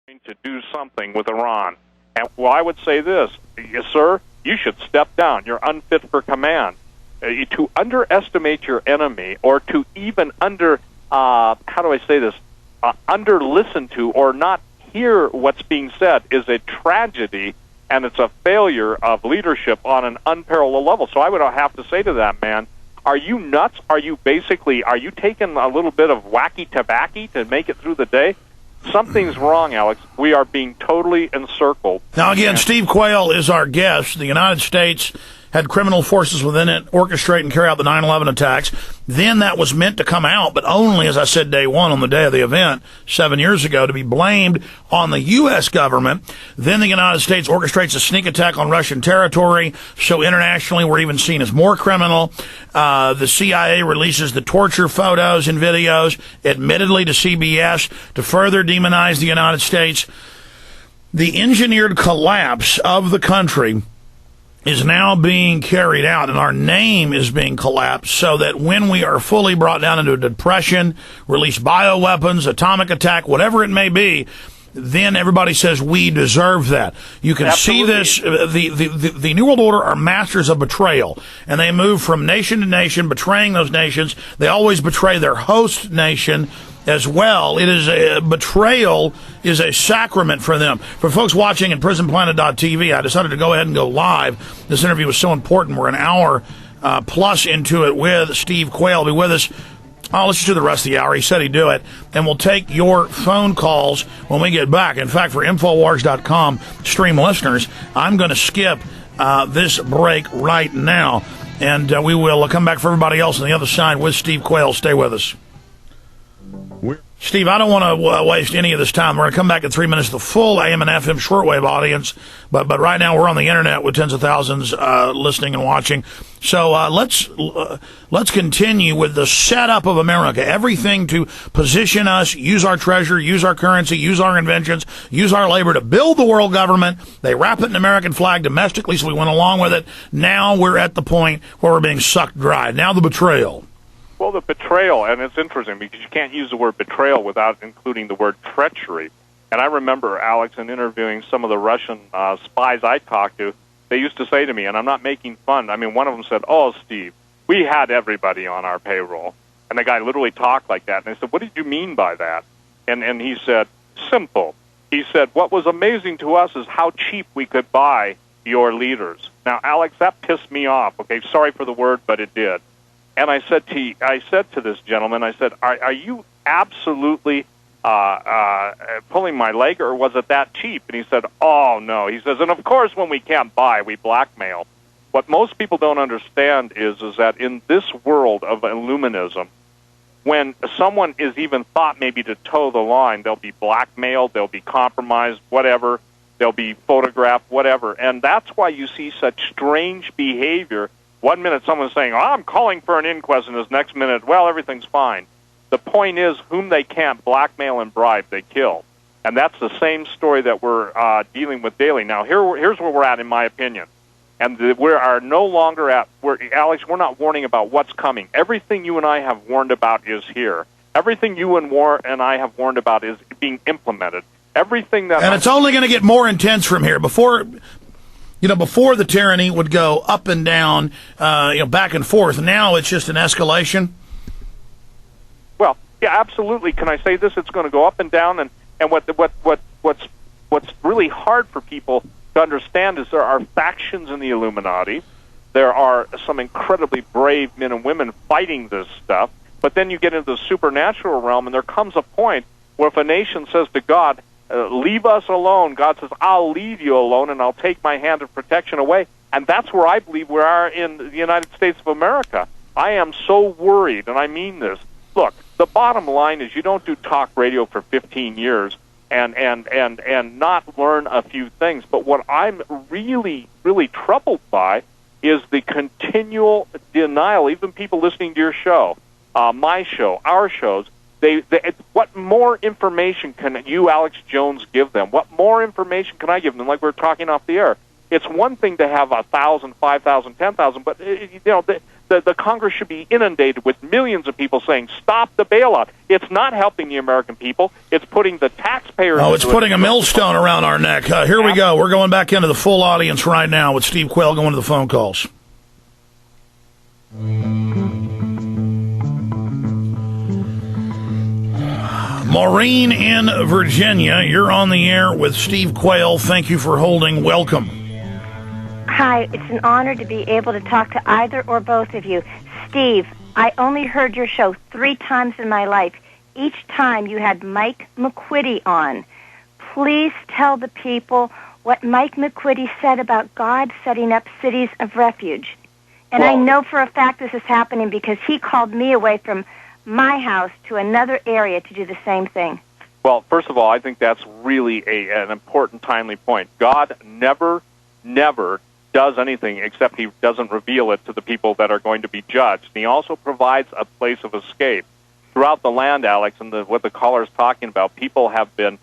to do something with Iran. And well, I would say this, yes, sir, you should step down. You're unfit for command. To underestimate your enemy, or to even under listen to or not hear what's being said, is a tragedy, and it's a failure of leadership on an unparalleled level. So I would have to say to that man, are you nuts? Are you taking a little bit of wacky tobacco to make it through the day? Something's wrong, Alex. We are being totally encircled. Now, again, Steve Quayle is our guest. The United States had criminal forces within it orchestrate and carry out the 9/11 attacks. Then that was meant to come out, but only, as I said, day one on the day of the event 7 years ago, to be blamed on the U.S. government. Then the United States orchestrates a sneak attack on Russian territory, so internationally we're even seen as more criminal. The CIA releases the torture photos and videos, admittedly to CBS, to further demonize the United States. The engineered collapse of the country is now being carried out, and our name is being collapsed, so that when we are fully brought down into a depression, release bioweapons, atomic attack, whatever it may be, then everybody says we deserve that. You can Absolutely. see this. The New World Order are masters of betrayal, and they move from nation to nation, betraying those nations. They always betray their host nation as well. It is betrayal is a sacrament for them. For folks watching at prisonplanet.tv, I decided to go ahead and go live. This interview was so important. We're an hour plus into it with Steve Quayle. He'll be with us. Let's just do the rest of the hour. He said he'd do it. And we'll take your phone calls when we get back. In fact, for Infowars.com stream listeners, I'm going to skip this break right now. And we will come back for everybody else on the other side with Steve Quayle. Stay with us. Steve, I don't want to waste any of this time. We're going to come back in 3 minutes to the full AM and FM shortwave audience, but right now we're on the internet with tens of thousands listening and watching. So let's continue with the setup of America. Everything to position us, use our treasure, use our currency, use our inventions, use our labor to build the world government. They wrap it in American flag domestically, so we went along with it. Now we're at the point where we're being sucked dry. Now the betrayal. Well, the betrayal, and it's interesting because you can't use the word betrayal without including the word treachery. And I remember, Alex, in interviewing some of the Russian spies I talked to, they used to say to me, and I'm not making fun, I mean, one of them said, "Oh, Steve, we had everybody on our payroll." And the guy literally talked like that. And I said, "What did you mean by that?" And he said, "Simple." He said, "What was amazing to us is how cheap we could buy your leaders." Now, Alex, that pissed me off. Okay, sorry for the word, but it did. And I said to this gentleman, I said, are you absolutely pulling my leg, or was it that cheap? And he said, "Oh, no." He says, "And of course, when we can't buy, we blackmail." What most people don't understand is that in this world of Illuminism, when someone is even thought maybe to toe the line, they'll be blackmailed, they'll be compromised, whatever, they'll be photographed, whatever. And that's why you see such strange behavior. 1 minute someone's saying, "Oh, I'm calling for an inquest," and this next minute, "Well, everything's fine." The point is, whom they can't blackmail and bribe, they kill. And that's the same story that we're dealing with daily. Now, here's where we're at, in my opinion. And we are no longer at, Alex, we're not warning about what's coming. Everything you and I have warned about is here. Everything you and I have warned about is being implemented. Everything that... And it's only going to get more intense from here. Before the tyranny would go up and down, back and forth. Now it's just an escalation. Well, yeah, absolutely. Can I say this? It's going to go up and down. And what's really hard for people to understand is there are factions in the Illuminati. There are some incredibly brave men and women fighting this stuff. But then you get into the supernatural realm, and there comes a point where if a nation says to God, "Leave us alone," God says, "I'll leave you alone, and I'll take my hand of protection away." And that's where I believe we are in the United States of America. I am so worried, and I mean this. Look, the bottom line is you don't do talk radio for 15 years and not learn a few things. But what I'm really, really troubled by is the continual denial, even people listening to your show, my show, our shows. What more information can you, Alex Jones, give them? What more information can I give them? Like we were talking off the air. It's one thing to have 1,000, 5,000, 10,000, but the the Congress should be inundated with millions of people saying, stop the bailout. It's not helping the American people. It's putting the taxpayers... Oh, it's putting a millstone around our neck. Here we go. We're going back into the full audience right now with Steve Quayle going to the phone calls. Maureen in Virginia, you're on the air with Steve Quayle. Thank you for holding. Welcome. Hi, it's an honor to be able to talk to either or both of you. Steve, I only heard your show 3 times in my life. Each time you had Mike McQuitty on. Please tell the people what Mike McQuitty said about God setting up cities of refuge. And I know for a fact this is happening because he called me away from my house to another area to do the same thing. Well, first of all, I think that's really an important, timely point. God never does anything except he doesn't reveal it to the people that are going to be judged. And he also provides a place of escape. Throughout the land, Alex, and what the caller's talking about, people have been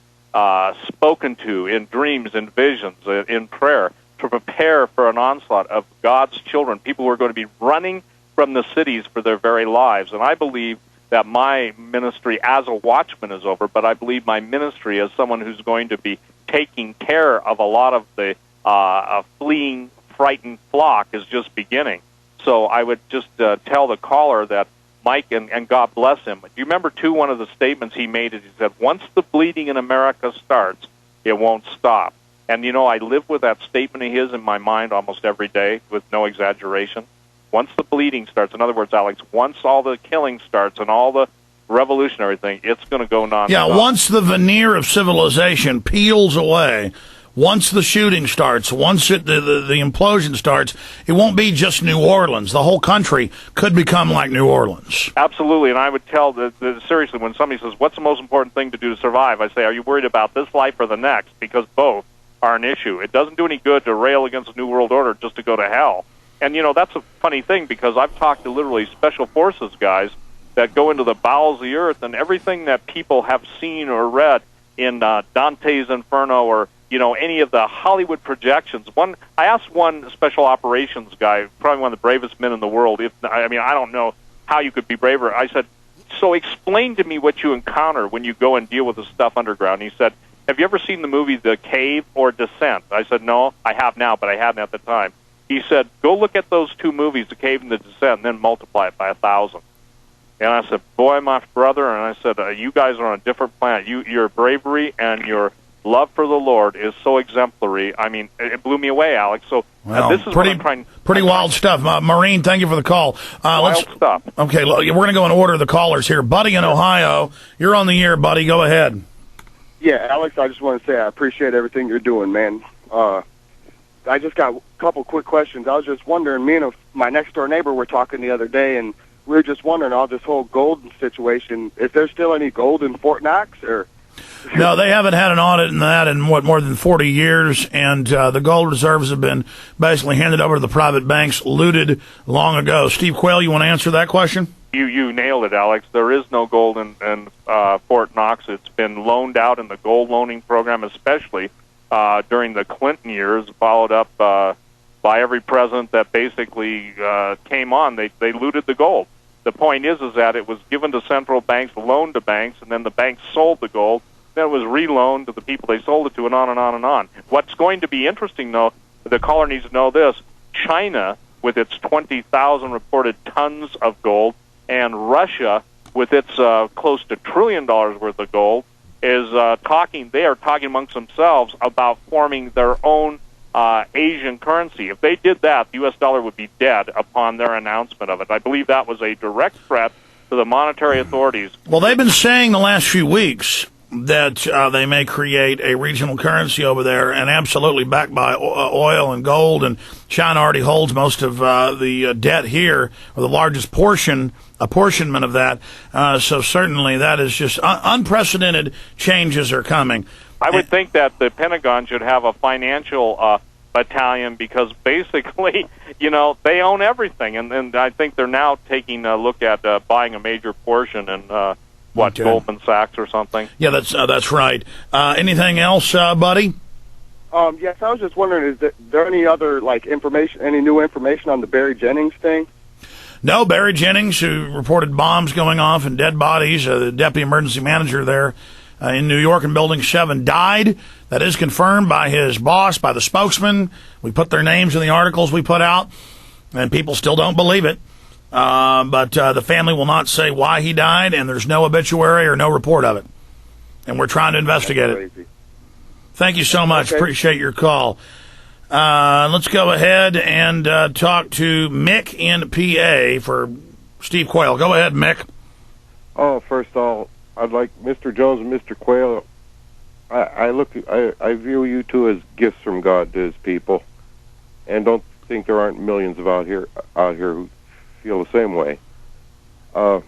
spoken to in dreams, in visions, in prayer, to prepare for an onslaught of God's children, people who are going to be running from the cities for their very lives. And I believe that my ministry as a watchman is over, but I believe my ministry as someone who's going to be taking care of a lot of the fleeing, frightened flock is just beginning. So I would just tell the caller that Mike, and God bless him, do you remember, too, one of the statements he made is he said, once the bleeding in America starts, it won't stop. And, you know, I live with that statement of his in my mind almost every day with no exaggeration. Once the bleeding starts, in other words, Alex, once all the killing starts and all the revolutionary thing, it's going to go nonstop. Yeah, once the veneer of civilization peels away, once the shooting starts, once the implosion starts, it won't be just New Orleans. The whole country could become like New Orleans. Absolutely, and I would tell seriously, when somebody says, what's the most important thing to do to survive, I say, are you worried about this life or the next? Because both are an issue. It doesn't do any good to rail against the New World Order just to go to hell. And, you know, that's a funny thing because I've talked to literally special forces guys that go into the bowels of the earth, and everything that people have seen or read in Dante's Inferno or, you know, any of the Hollywood projections. I asked one special operations guy, probably one of the bravest men in the world, I don't know how you could be braver. I said, so explain to me what you encounter when you go and deal with the stuff underground. He said, have you ever seen the movie The Cave or Descent? I said, no, I have now, but I hadn't at the time. He said, go look at those 2 movies, The Cave and The Descent, and then multiply it by 1,000. And I said, boy, my brother, and I said, you guys are on a different planet. Your bravery and your love for the Lord is so exemplary. I mean, it blew me away, Alex. So this is pretty wild stuff. Maureen, thank you for the call. Wild stuff. Okay, we're going to go in order of the callers here. Buddy in Ohio, you're on the air, buddy. Go ahead. Yeah, Alex, I just want to say I appreciate everything you're doing, man. I just got a couple quick questions. I was just wondering, me and my next-door neighbor were talking the other day, and we were just wondering all this whole gold situation. Is there still any gold in Fort Knox? Or No, they haven't had an audit in that in, more than 40 years, and the gold reserves have been basically handed over to the private banks, looted long ago. Steve Quayle, you want to answer that question? You nailed it, Alex. There is no gold in Fort Knox. It's been loaned out in the gold loaning program, especially during the Clinton years, followed up by every president that basically came on. They looted the gold. The point is that it was given to central banks, loaned to banks, and then the banks sold the gold. Then it was reloaned to the people they sold it to, and on and on and on. What's going to be interesting, though, the caller needs to know this. China, with its 20,000 reported tons of gold, and Russia, with its close to $1 trillion worth of gold, is talking amongst themselves about forming their own Asian currency. If they did that, the U.S. dollar would be dead upon their announcement of it. I believe that was a direct threat to the monetary authorities. Well, they've been saying the last few weeks that they may create a regional currency over there, and absolutely backed by oil and gold, and China already holds most of the debt here, or the largest apportionment of that. So certainly that is just unprecedented changes are coming. I would think that the Pentagon should have a financial battalion because basically, they own everything, and I think they're now taking a look at buying a major portion and Goldman Sachs or something? Yeah, that's right. Anything else, buddy? Yes, I was just wondering, is there any other information, any new information on the Barry Jennings thing? No, Barry Jennings, who reported bombs going off and dead bodies, the deputy emergency manager there in New York in Building 7, died. That is confirmed by his boss, by the spokesman. We put their names in the articles we put out, and people still don't believe it. But the family will not say why he died, and there's no obituary or no report of it. And we're trying to investigate it. Thank you so much. Okay. Appreciate your call. Let's go ahead and talk to Mick in PA for Steve Quayle. Go ahead, Mick. Oh, first of all, I'd like Mr. Jones and Mr. Quayle. I view you two as gifts from God to His people, and don't think there aren't millions of out here who feel the same way. I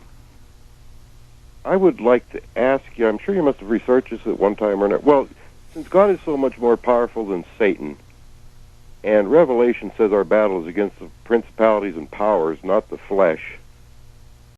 would like to ask you. I'm sure you must have researched this at one time or not. Well, since God is so much more powerful than Satan, and Revelation says our battle is against the principalities and powers, not the flesh.